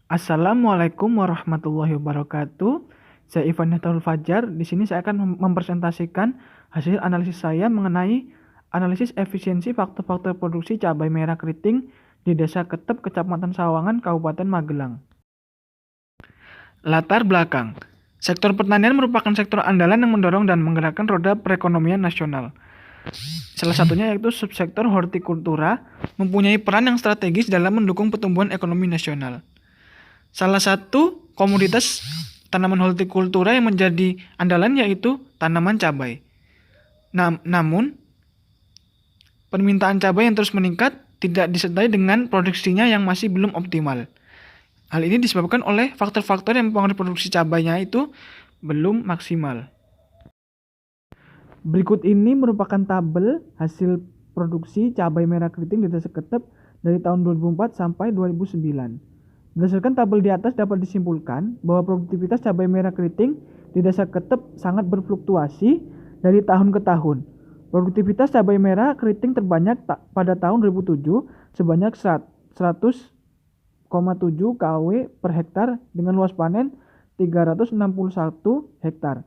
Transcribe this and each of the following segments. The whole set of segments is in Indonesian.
Assalamualaikum warahmatullahi wabarakatuh. Saya Ivan Nahtaul Fajar. Di sini saya akan mempresentasikan hasil analisis saya mengenai analisis efisiensi faktor-faktor produksi cabai merah keriting di Desa Ketep, Kecamatan Sawangan, Kabupaten Magelang. Latar belakang. Sektor pertanian merupakan sektor andalan yang mendorong dan menggerakkan roda perekonomian nasional. Salah satunya yaitu subsektor hortikultura mempunyai peran yang strategis dalam mendukung pertumbuhan ekonomi nasional. Salah satu komoditas tanaman hortikultura yang menjadi andalan yaitu tanaman cabai. Namun, permintaan cabai yang terus meningkat tidak disertai dengan produksinya yang masih belum optimal. Hal ini disebabkan oleh faktor-faktor yang mempengaruhi produksi cabainya itu belum maksimal. Berikut ini merupakan tabel hasil produksi cabai merah keriting di Desa Ketep dari tahun 2004 sampai 2009. Berdasarkan tabel di atas dapat disimpulkan bahwa produktivitas cabai merah keriting di Desa Ketep sangat berfluktuasi dari tahun ke tahun. Produktivitas cabai merah keriting terbanyak pada tahun 2007 sebanyak 100,7 kW per hektar dengan luas panen 361 hektar.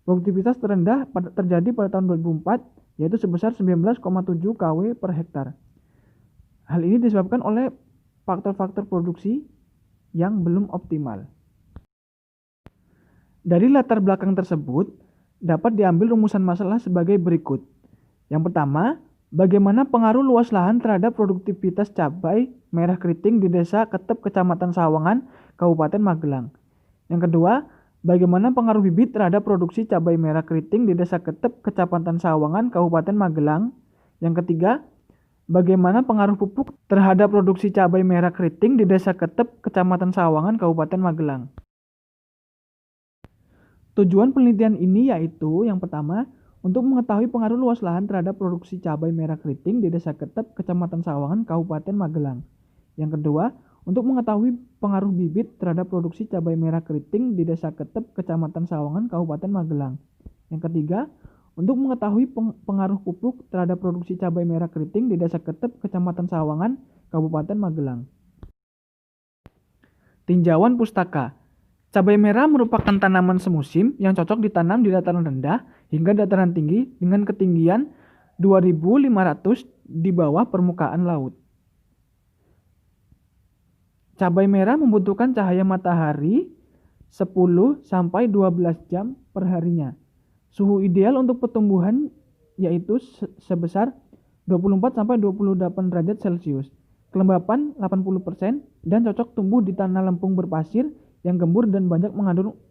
Produktivitas terendah terjadi pada tahun 2004 yaitu sebesar 19,7 kW per hektar. Hal ini disebabkan oleh faktor-faktor produksi yang belum optimal. Dari latar belakang tersebut, dapat diambil rumusan masalah sebagai berikut. Yang pertama, bagaimana pengaruh luas lahan terhadap produktivitas cabai merah keriting di Desa Ketep, Kecamatan Sawangan, Kabupaten Magelang. Yang kedua, bagaimana pengaruh bibit terhadap produksi cabai merah keriting di Desa Ketep, Kecamatan Sawangan, Kabupaten Magelang. Yang ketiga, bagaimana pengaruh pupuk terhadap produksi cabai merah keriting di Desa Ketep, Kecamatan Sawangan, Kabupaten Magelang. Tujuan penelitian ini yaitu yang pertama, untuk mengetahui pengaruh luas lahan terhadap produksi cabai merah keriting di Desa Ketep, Kecamatan Sawangan, Kabupaten Magelang. Yang kedua, untuk mengetahui pengaruh bibit terhadap produksi cabai merah keriting di Desa Ketep, Kecamatan Sawangan, Kabupaten Magelang. Yang ketiga, untuk mengetahui pengaruh pupuk terhadap produksi cabai merah keriting di Desa Ketep, Kecamatan Sawangan, Kabupaten Magelang. Tinjauan pustaka. Cabai merah merupakan tanaman semusim yang cocok ditanam di dataran rendah hingga dataran tinggi dengan ketinggian 2.500 di bawah permukaan laut. Cabai merah membutuhkan cahaya matahari 10-12 jam per harinya. Suhu ideal untuk pertumbuhan yaitu sebesar 24-28 derajat Celcius. Kelembapan 80% dan cocok tumbuh di tanah lempung berpasir yang gembur dan banyak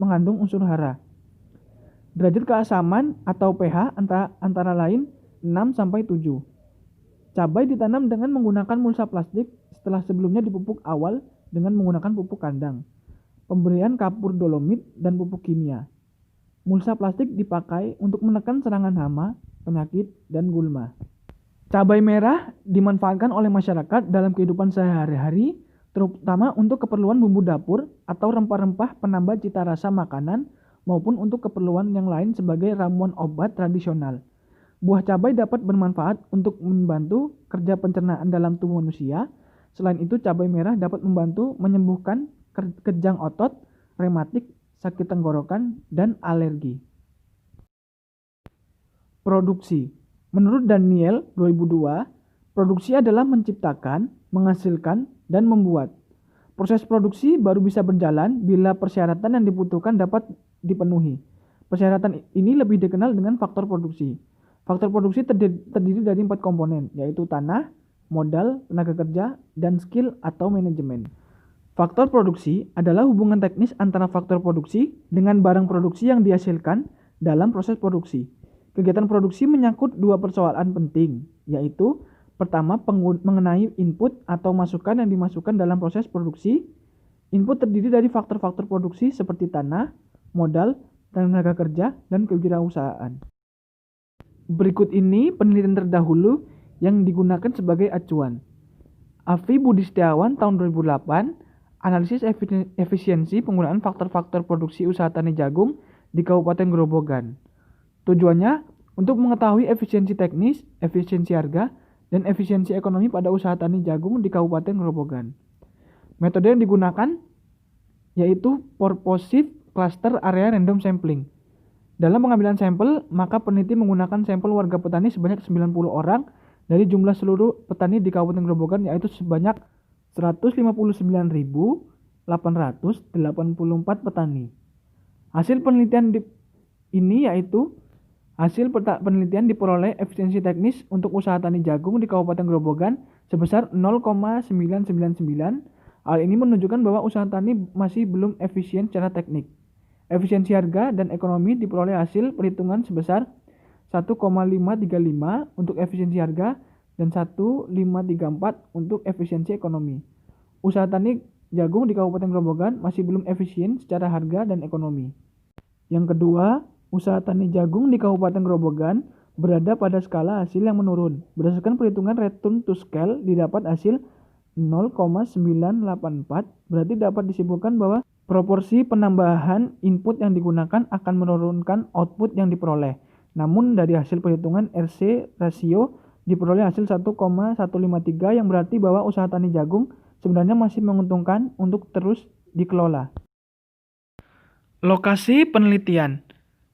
mengandung unsur hara. Derajat keasaman atau pH antara lain 6-7. Cabai ditanam dengan menggunakan mulsa plastik setelah sebelumnya dipupuk awal dengan menggunakan pupuk kandang, pemberian kapur dolomit dan pupuk kimia. Mulsa plastik dipakai untuk menekan serangan hama, penyakit, dan gulma. Cabai merah dimanfaatkan oleh masyarakat dalam kehidupan sehari-hari, terutama untuk keperluan bumbu dapur atau rempah-rempah penambah cita rasa makanan maupun untuk keperluan yang lain sebagai ramuan obat tradisional. Buah cabai dapat bermanfaat untuk membantu kerja pencernaan dalam tubuh manusia. Selain itu, cabai merah dapat membantu menyembuhkan kejang otot, rematik, sakit tenggorokan, dan alergi. Produksi. Menurut Daniel 2002, produksi adalah menciptakan, menghasilkan, dan membuat. Proses produksi baru bisa berjalan bila persyaratan yang dibutuhkan dapat dipenuhi. Persyaratan ini lebih dikenal dengan faktor produksi. Faktor produksi terdiri dari 4 komponen, yaitu tanah, modal, tenaga kerja, dan skill atau manajemen. Faktor produksi adalah hubungan teknis antara faktor produksi dengan barang produksi yang dihasilkan dalam proses produksi. Kegiatan produksi menyangkut 2 persoalan penting, yaitu pertama mengenai input atau masukan yang dimasukkan dalam proses produksi. Input terdiri dari faktor-faktor produksi seperti tanah, modal, tenaga kerja, dan kewirausahaan. Berikut ini penelitian terdahulu yang digunakan sebagai acuan. Afi Budi Setiawan tahun 2008, analisis efisiensi penggunaan faktor-faktor produksi usaha tani jagung di Kabupaten Grobogan. Tujuannya untuk mengetahui efisiensi teknis, efisiensi harga, dan efisiensi ekonomi pada usaha tani jagung di Kabupaten Grobogan. Metode yang digunakan yaitu purposive cluster area random sampling. Dalam pengambilan sampel, maka peneliti menggunakan sampel warga petani sebanyak 90 orang dari jumlah seluruh petani di Kabupaten Grobogan, yaitu sebanyak 159.884 petani. Hasil penelitian penelitian diperoleh efisiensi teknis untuk usaha tani jagung di Kabupaten Grobogan sebesar 0,999. Hal ini menunjukkan bahwa usaha tani masih belum efisien secara teknik. Efisiensi harga dan ekonomi diperoleh hasil perhitungan sebesar 1,535 untuk efisiensi harga dan 1,534 untuk efisiensi ekonomi. Usaha tani jagung di Kabupaten Grobogan masih belum efisien secara harga dan ekonomi. Yang kedua, usaha tani jagung di Kabupaten Grobogan berada pada skala hasil yang menurun. Berdasarkan perhitungan return to scale didapat hasil 0,984, berarti dapat disimpulkan bahwa proporsi penambahan input yang digunakan akan menurunkan output yang diperoleh. Namun dari hasil perhitungan RC rasio diperoleh hasil 1,153 yang berarti bahwa usaha tani jagung sebenarnya masih menguntungkan untuk terus dikelola. Lokasi penelitian.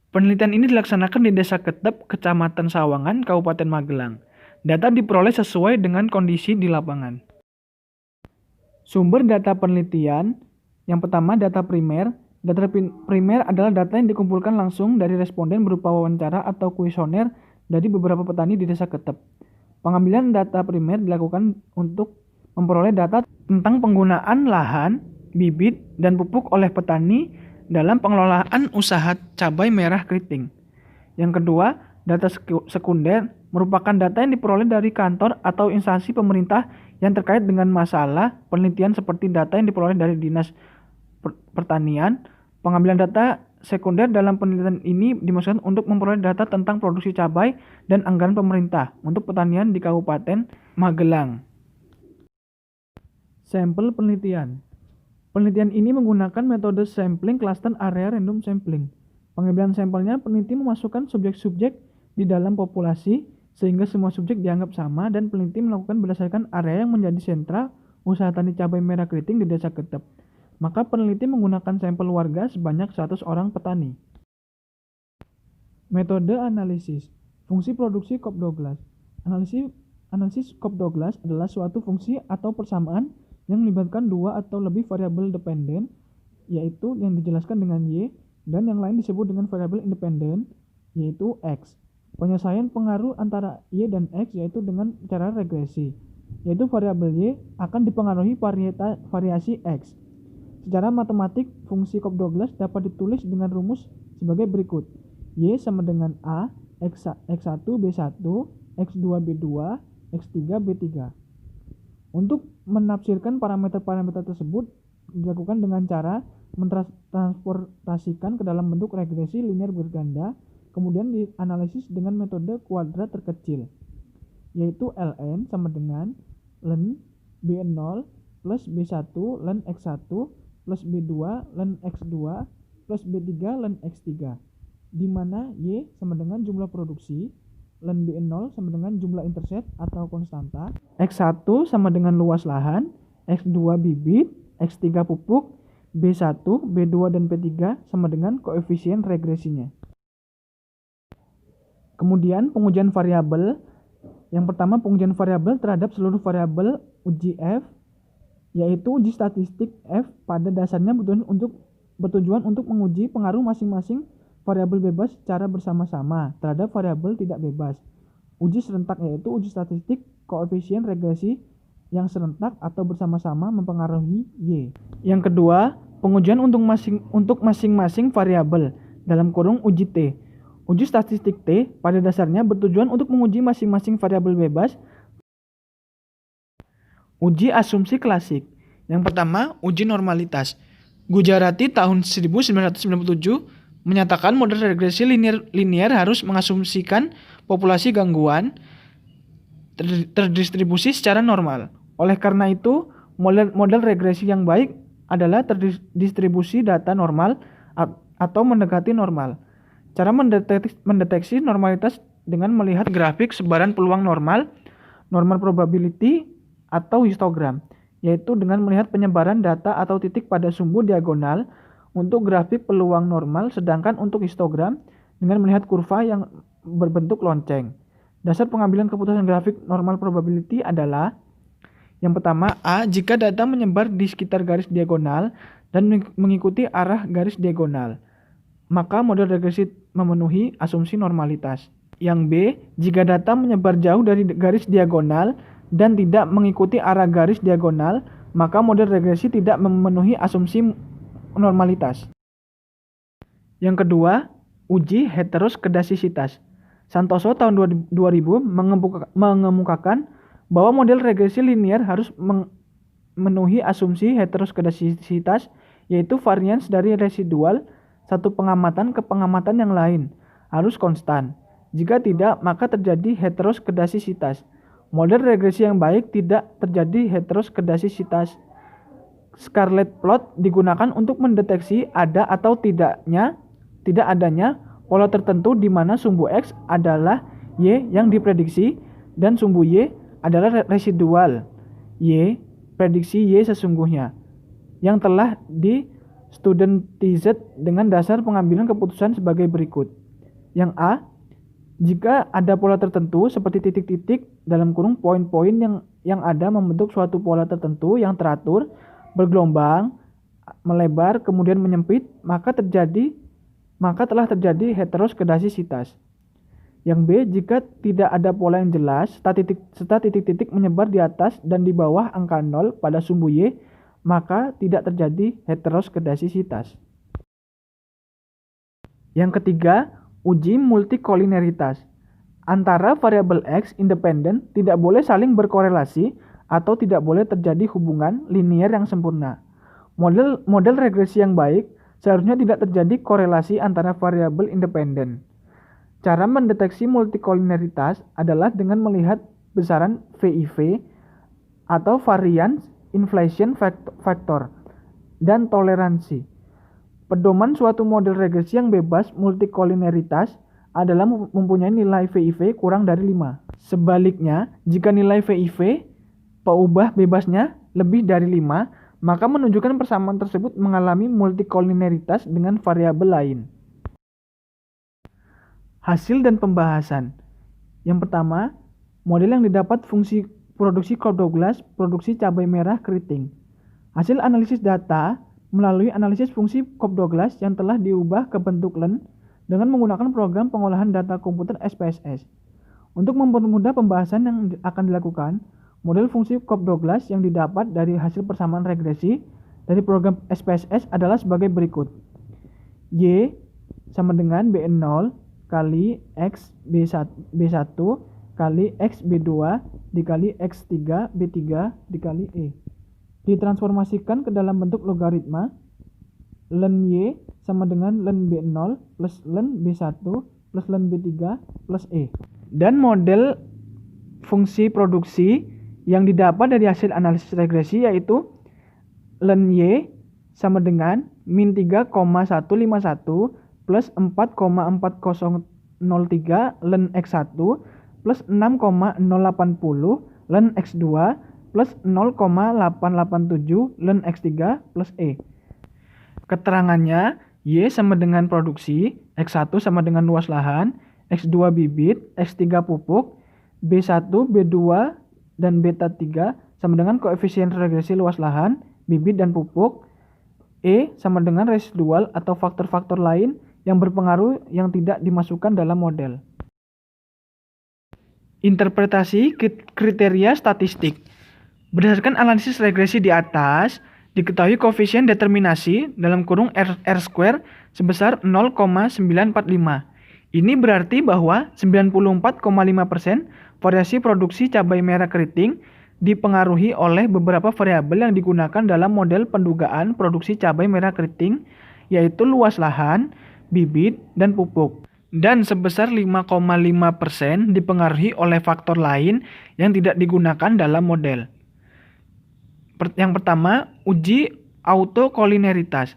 Penelitian ini dilaksanakan di Desa Ketep, Kecamatan Sawangan, Kabupaten Magelang. Data diperoleh sesuai dengan kondisi di lapangan. Sumber data penelitian. Yang pertama, data primer. Data primer adalah data yang dikumpulkan langsung dari responden berupa wawancara atau kuesioner dari beberapa petani di Desa Ketep. Pengambilan data primer dilakukan untuk memperoleh data tentang penggunaan lahan, bibit, dan pupuk oleh petani dalam pengelolaan usaha cabai merah keriting. Yang kedua, data sekunder merupakan data yang diperoleh dari kantor atau instansi pemerintah yang terkait dengan masalah penelitian seperti data yang diperoleh dari Dinas Pertanian. Pengambilan data sekunder dalam penelitian ini dimaksudkan untuk memperoleh data tentang produksi cabai dan anggaran pemerintah untuk pertanian di Kabupaten Magelang. Sampel penelitian. Penelitian ini menggunakan metode sampling cluster area random sampling. Pengambilan sampelnya, peneliti memasukkan subjek-subjek di dalam populasi sehingga semua subjek dianggap sama dan peneliti melakukan berdasarkan area yang menjadi sentra usaha tani cabai merah keriting di Desa Ketep. Maka peneliti menggunakan sampel warga sebanyak 100 orang petani. Metode analisis. Fungsi produksi Cobb-Douglas. Analisis Cobb-Douglas adalah suatu fungsi atau persamaan yang melibatkan dua atau lebih variabel dependen, yaitu yang dijelaskan dengan Y, dan yang lain disebut dengan variabel independen, yaitu X. Penyelesaian pengaruh antara Y dan X yaitu dengan cara regresi, yaitu variabel Y akan dipengaruhi variasi X. Secara matematik, fungsi Cobb-Douglas dapat ditulis dengan rumus sebagai berikut. Y sama dengan A, X1 B1, X2 B2, X3 B3. Untuk menafsirkan parameter-parameter tersebut dilakukan dengan cara mentransportasikan ke dalam bentuk regresi linear berganda, kemudian dianalisis dengan metode kuadrat terkecil, yaitu ln sama dengan ln B0 plus B1 ln X1 plus B2 ln X2 plus B3 ln X3, di mana Y sama dengan jumlah produksi, ln B0 sama dengan jumlah interset atau konstanta, X1 sama dengan luas lahan, X2 bibit, X3 pupuk, B1, B2, dan B3 sama dengan koefisien regresinya. Kemudian pengujian variabel. Yang pertama, pengujian variabel terhadap seluruh variabel uji F, yaitu uji statistik F pada dasarnya bertujuan untuk menguji pengaruh masing-masing variabel bebas secara bersama-sama terhadap variabel tidak bebas. Uji serentak yaitu uji statistik koefisien regresi yang serentak atau bersama-sama mempengaruhi Y. Yang kedua, pengujian untuk masing-masing variabel dalam kurung uji T. Uji statistik T pada dasarnya bertujuan untuk menguji masing-masing variabel bebas. Uji asumsi klasik. Yang pertama, uji normalitas. Gujarati tahun 1997 menyatakan model regresi linear harus mengasumsikan populasi gangguan terdistribusi secara normal. Oleh karena itu, model regresi yang baik adalah terdistribusi data normal atau mendekati normal. Cara mendeteksi normalitas dengan melihat grafik sebaran peluang normal probability, atau histogram. yaitu dengan melihat penyebaran data atau titik pada sumbu diagonal untuk grafik peluang normal, sedangkan untuk histogram dengan melihat kurva yang berbentuk lonceng. Dasar pengambilan keputusan grafik normal probability adalah yang pertama, A, jika data menyebar di sekitar garis diagonal dan mengikuti arah garis diagonal, maka model regresi memenuhi asumsi normalitas. Yang B, jika data menyebar jauh dari garis diagonal dan tidak mengikuti arah garis diagonal, maka model regresi tidak memenuhi asumsi normalitas. Yang kedua, uji heteroskedasisitas. Santoso tahun 2000 mengemukakan bahwa model regresi linear harus memenuhi asumsi heteroskedasisitas, yaitu varians dari residual satu pengamatan ke pengamatan yang lain harus konstan. Jika tidak, maka terjadi heteroskedasisitas. Model regresi yang baik tidak terjadi heteroskedasisitas. Scarlet plot digunakan untuk mendeteksi ada atau tidak adanya pola tertentu di mana sumbu X adalah Y yang diprediksi dan sumbu Y adalah residual Y, prediksi Y sesungguhnya, yang telah di-studentized dengan dasar pengambilan keputusan sebagai berikut. Yang A, jika ada pola tertentu seperti titik-titik dalam kurung poin-poin yang ada membentuk suatu pola tertentu yang teratur, bergelombang, melebar, kemudian menyempit, maka telah terjadi heteroskedasisitas. Yang B, jika tidak ada pola yang jelas, serta titik-titik menyebar di atas dan di bawah angka 0 pada sumbu Y, maka tidak terjadi heteroskedasisitas. Yang ketiga, uji multikolineritas. Antara variabel X independen tidak boleh saling berkorelasi atau tidak boleh terjadi hubungan linier yang sempurna. Model regresi yang baik seharusnya tidak terjadi korelasi antara variabel independen. Cara mendeteksi multikolineritas adalah dengan melihat besaran VIV atau variance inflation factor dan toleransi. Pedoman suatu model regresi yang bebas multikolineritas adalah mempunyai nilai VIV kurang dari 5. Sebaliknya, jika nilai VIV peubah bebasnya lebih dari 5, maka menunjukkan persamaan tersebut mengalami multikolineritas dengan variabel lain. Hasil dan pembahasan. Yang pertama, model yang didapat fungsi produksi Cobb-Douglas, produksi cabai merah keriting. Hasil analisis data melalui analisis fungsi Cobb-Douglas yang telah diubah ke bentuk LEN dengan menggunakan program pengolahan data komputer SPSS. Untuk mempermudah pembahasan yang akan dilakukan, model fungsi Cobb-Douglas yang didapat dari hasil persamaan regresi dari program SPSS adalah sebagai berikut. Y sama dengan B0 kali X B1 kali X B2 dikali X3 B3 dikali E. Ditransformasikan ke dalam bentuk logaritma. Ln Y sama dengan ln B0 plus ln B1 plus ln B3 plus E. Dan model fungsi produksi yang didapat dari hasil analisis regresi yaitu ln Y sama dengan min 3,151 plus 4,4003 ln X1 plus 6,080 ln X2 plus 0,887 ln X3 plus E. Keterangannya, Y sama dengan produksi, X1 sama dengan luas lahan, X2 bibit, X3 pupuk, B1, B2, dan beta 3 sama dengan koefisien regresi luas lahan, bibit, dan pupuk, E sama dengan residual atau faktor-faktor lain yang berpengaruh yang tidak dimasukkan dalam model. Interpretasi kriteria statistik. Berdasarkan analisis regresi di atas, diketahui koefisien determinasi dalam kurung R² sebesar 0,945. Ini berarti bahwa 94,5% variasi produksi cabai merah keriting dipengaruhi oleh beberapa variabel yang digunakan dalam model pendugaan produksi cabai merah keriting, yaitu luas lahan, bibit, dan pupuk. Dan sebesar 5,5% dipengaruhi oleh faktor lain yang tidak digunakan dalam model. Yang pertama, uji autokolineritas.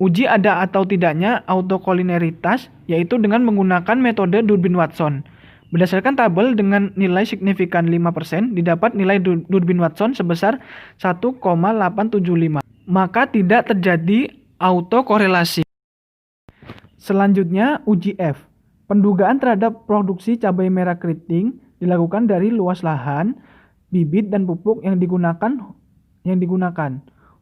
Uji ada atau tidaknya autokolineritas yaitu dengan menggunakan metode Durbin-Watson. Berdasarkan tabel dengan nilai signifikan 5%, didapat nilai Durbin-Watson sebesar 1,875. Maka tidak terjadi autokorelasi. Selanjutnya, uji F. Pendugaan terhadap produksi cabai merah keriting dilakukan dari luas lahan, bibit dan pupuk yang digunakan.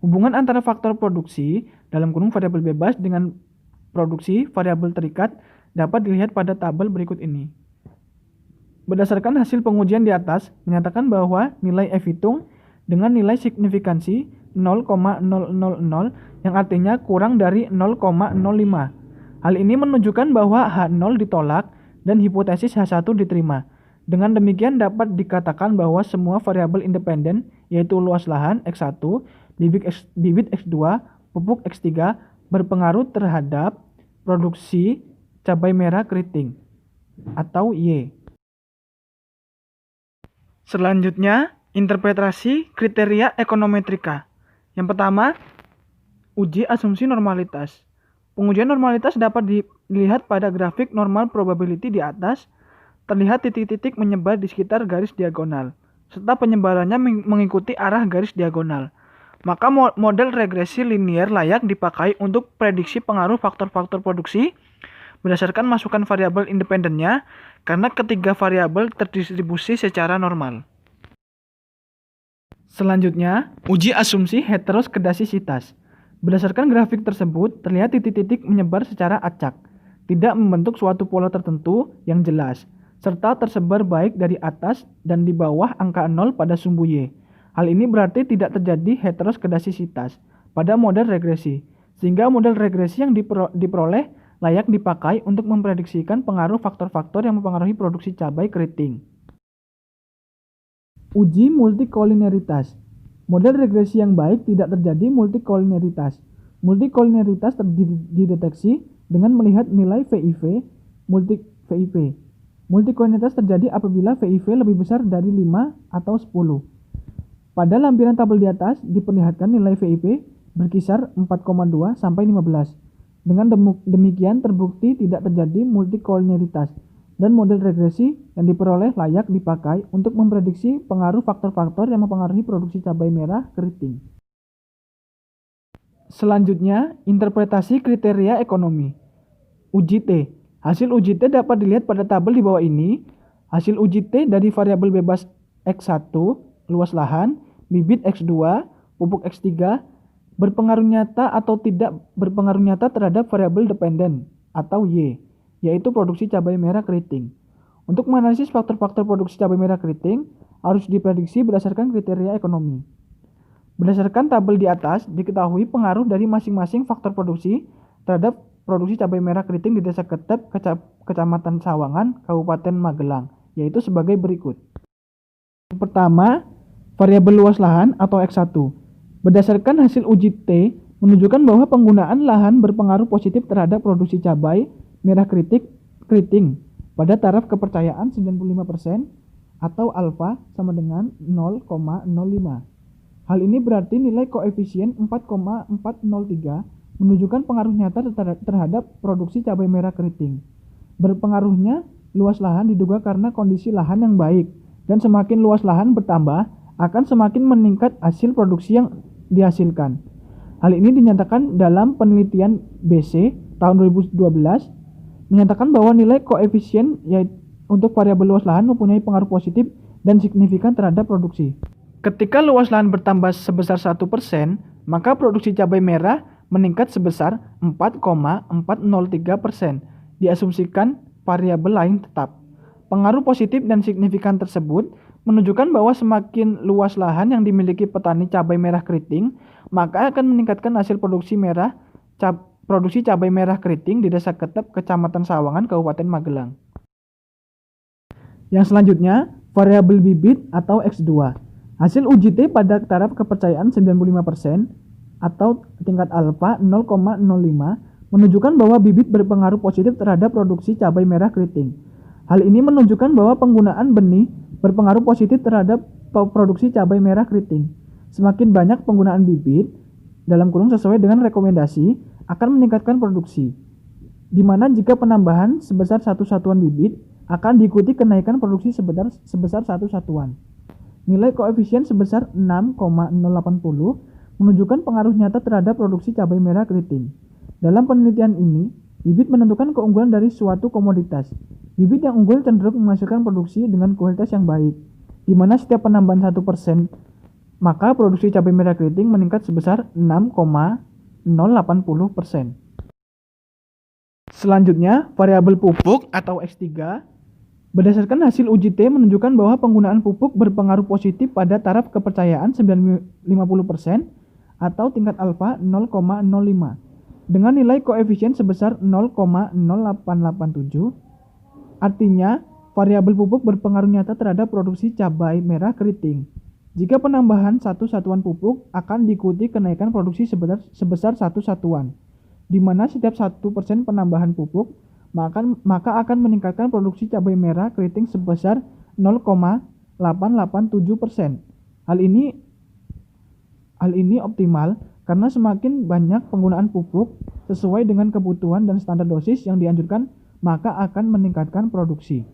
Hubungan antara faktor produksi dalam kurung variabel bebas dengan produksi variabel terikat dapat dilihat pada tabel berikut ini. Berdasarkan hasil pengujian di atas, menyatakan bahwa nilai F hitung dengan nilai signifikansi 0,000 yang artinya kurang dari 0,05. Hal ini menunjukkan bahwa H0 ditolak dan hipotesis H1 diterima. Dengan demikian dapat dikatakan bahwa semua variabel independen yaitu luas lahan X1, bibit X2, pupuk X3 berpengaruh terhadap produksi cabai merah keriting atau Y. Selanjutnya, interpretasi kriteria ekonometrika. Yang pertama, uji asumsi normalitas. Pengujian normalitas dapat dilihat pada grafik normal probability di atas, terlihat titik-titik menyebar di sekitar garis diagonal, serta penyebarannya mengikuti arah garis diagonal. Maka model regresi linier layak dipakai untuk prediksi pengaruh faktor-faktor produksi berdasarkan masukan variabel independennya karena ketiga variabel terdistribusi secara normal. Selanjutnya, uji asumsi heteroskedasisitas. Berdasarkan grafik tersebut, terlihat titik-titik menyebar secara acak, tidak membentuk suatu pola tertentu yang jelas, serta tersebar baik dari atas dan di bawah angka 0 pada sumbu Y. Hal ini berarti tidak terjadi heteroskedasisitas pada model regresi, sehingga model regresi yang diperoleh layak dipakai untuk memprediksikan pengaruh faktor-faktor yang mempengaruhi produksi cabai keriting. Uji multikolineritas. Model regresi yang baik tidak terjadi multikolineritas. Multikolineritas dideteksi dengan melihat nilai VIV multi-VIV. Multikolineritas terjadi apabila VIV lebih besar dari 5 atau 10. Pada lampiran tabel di atas diperlihatkan nilai VIV berkisar 4,2 sampai 15. Dengan demikian terbukti tidak terjadi multikolineritas dan model regresi yang diperoleh layak dipakai untuk memprediksi pengaruh faktor-faktor yang mempengaruhi produksi cabai merah keriting. Selanjutnya, interpretasi kriteria ekonomi. Uji T. Hasil uji T dapat dilihat pada tabel di bawah ini. Hasil uji T dari variabel bebas X1, luas lahan, bibit X2, pupuk X3, berpengaruh nyata atau tidak berpengaruh nyata terhadap variabel dependen atau Y, yaitu produksi cabai merah keriting. Untuk menganalisis faktor-faktor produksi cabai merah keriting harus diprediksi berdasarkan kriteria ekonomi. Berdasarkan tabel di atas, diketahui pengaruh dari masing-masing faktor produksi terhadap produksi cabai merah keriting di Desa Ketep, Kecamatan Sawangan, Kabupaten Magelang, yaitu sebagai berikut. Yang pertama, variabel luas lahan atau X1. Berdasarkan hasil uji T, menunjukkan bahwa penggunaan lahan berpengaruh positif terhadap produksi cabai merah keriting pada taraf kepercayaan 95% atau alfa sama dengan 0,05. Hal ini berarti nilai koefisien 4,403 menunjukkan pengaruh nyata terhadap produksi cabai merah keriting. Berpengaruhnya luas lahan diduga karena kondisi lahan yang baik, dan semakin luas lahan bertambah akan semakin meningkat hasil produksi yang dihasilkan. Hal ini dinyatakan dalam penelitian BC tahun 2012 menyatakan bahwa nilai koefisien yaitu untuk variabel luas lahan mempunyai pengaruh positif dan signifikan terhadap produksi. Ketika luas lahan bertambah sebesar 1%, maka produksi cabai merah meningkat sebesar 4,403%. Diasumsikan variabel lain tetap. Pengaruh positif dan signifikan tersebut menunjukkan bahwa semakin luas lahan yang dimiliki petani cabai merah keriting, maka akan meningkatkan hasil produksi cabai merah keriting di Desa Ketep, Kecamatan Sawangan, Kabupaten Magelang. Yang selanjutnya, variabel bibit atau X2. Hasil uji T pada taraf kepercayaan 95% atau tingkat alfa 0,05 menunjukkan bahwa bibit berpengaruh positif terhadap produksi cabai merah keriting. Hal ini menunjukkan bahwa penggunaan benih berpengaruh positif terhadap produksi cabai merah keriting. Semakin banyak penggunaan bibit, dalam kurung sesuai dengan rekomendasi, akan meningkatkan produksi. Di mana jika penambahan sebesar 1 satuan bibit akan diikuti kenaikan produksi sebesar 1 satuan. Nilai koefisien sebesar 6,080 menunjukkan pengaruh nyata terhadap produksi cabai merah keriting. Dalam penelitian ini, bibit menentukan keunggulan dari suatu komoditas. Bibit yang unggul cenderung menghasilkan produksi dengan kualitas yang baik, di mana setiap penambahan 1%, maka produksi cabai merah keriting meningkat sebesar 6,080%. Selanjutnya, variabel pupuk atau X3. Berdasarkan hasil uji T menunjukkan bahwa penggunaan pupuk berpengaruh positif pada taraf kepercayaan 50% atau tingkat alfa 0,05 dengan nilai koefisien sebesar 0,0887. Artinya, variabel pupuk berpengaruh nyata terhadap produksi cabai merah keriting. Jika penambahan 1 satuan pupuk akan diikuti kenaikan produksi sebesar 1 satuan, di mana setiap 1% penambahan pupuk maka akan meningkatkan produksi cabai merah keriting sebesar 0,887%. Hal ini optimal karena semakin banyak penggunaan pupuk sesuai dengan kebutuhan dan standar dosis yang dianjurkan, maka akan meningkatkan produksi.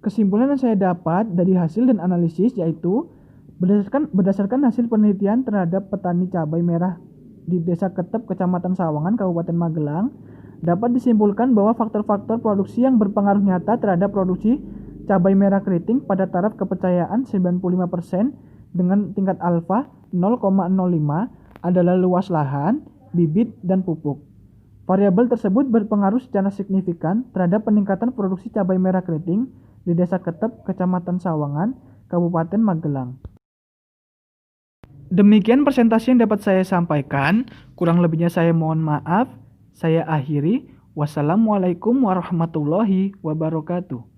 Kesimpulan yang saya dapat dari hasil dan analisis yaitu berdasarkan hasil penelitian terhadap petani cabai merah di Desa Ketep, Kecamatan Sawangan, Kabupaten Magelang, dapat disimpulkan bahwa faktor-faktor produksi yang berpengaruh nyata terhadap produksi cabai merah keriting pada taraf kepercayaan 95% dengan tingkat alfa 0,05 adalah luas lahan, bibit, dan pupuk. Variabel tersebut berpengaruh secara signifikan terhadap peningkatan produksi cabai merah keriting di Desa Ketep, Kecamatan Sawangan, Kabupaten Magelang. Demikian presentasi yang dapat saya sampaikan. Kurang lebihnya saya mohon maaf. Saya akhiri. Wassalamualaikum warahmatullahi wabarakatuh.